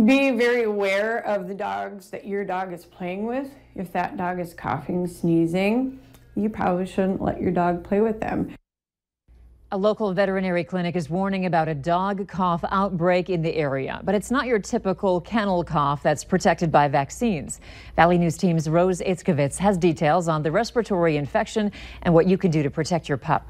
Be very aware of the dogs that your dog is playing with. If that dog is coughing, sneezing, you probably shouldn't let your dog play with them. A local veterinary clinic is warning about a dog cough outbreak in the area, but it's not your typical kennel cough that's protected by vaccines. Valley News Team's Rose Itzkovitz has details on the respiratory infection and what you can do to protect your pup.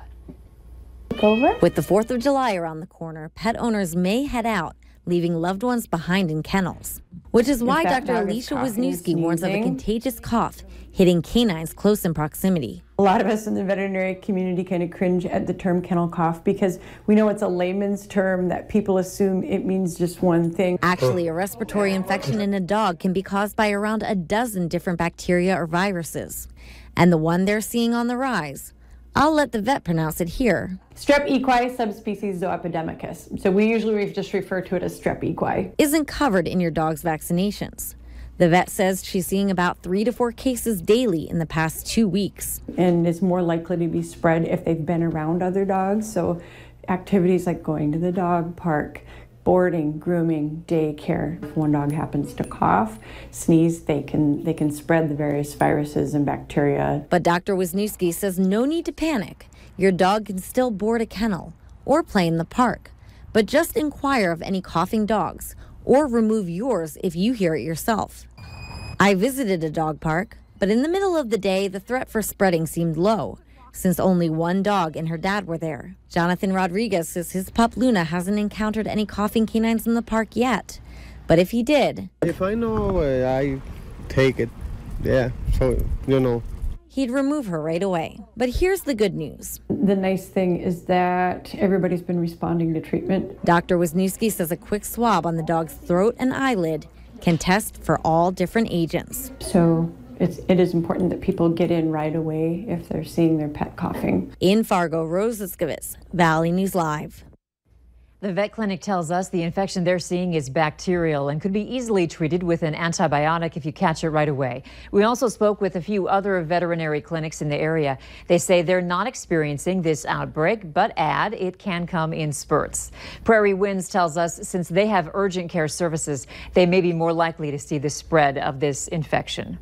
With the 4th of July around the corner, pet owners may head out, leaving loved ones behind in kennels, which is why Dr. Alicia Wisniewski warns of a contagious cough hitting canines close in proximity. A lot of us in the veterinary community kind of cringe at the term kennel cough because we know it's a layman's term that people assume it means just one thing. Actually, a respiratory infection in a dog can be caused by around a dozen different bacteria or viruses. And the one they're seeing on the rise, I'll let the vet pronounce it here. Strep equi subspecies zoepidemicus. So we usually just refer to it as strep equi. Isn't covered in your dog's vaccinations. The vet says she's seeing about 3 to 4 cases daily in the past 2 weeks. And it's more likely to be spread if they've been around other dogs. So activities like going to the dog park, boarding, grooming, daycare. If one dog happens to cough, sneeze, they can spread the various viruses and bacteria. But Dr. Wisniewski says no need to panic. Your dog can still board a kennel or play in the park, but just inquire of any coughing dogs or remove yours if you hear it yourself. I visited a dog park, but in the middle of the day, the threat for spreading seemed low, since only one dog and her dad were there. Jonathan Rodriguez says his pup Luna hasn't encountered any coughing canines in the park yet, but if he did, if I know, I take it. Yeah, so, you know. He'd remove her right away. But here's the good news. The nice thing is that everybody's been responding to treatment. Dr. Wisniewski says a quick swab on the dog's throat and eyelid can test for all different agents. So it is important that people get in right away if they're seeing their pet coughing. In Fargo, Rose Itzkovitz, Valley News Live. The vet clinic tells us the infection they're seeing is bacterial and could be easily treated with an antibiotic if you catch it right away. We also spoke with a few other veterinary clinics in the area. They say they're not experiencing this outbreak, but add it can come in spurts. Prairie Winds tells us since they have urgent care services, they may be more likely to see the spread of this infection.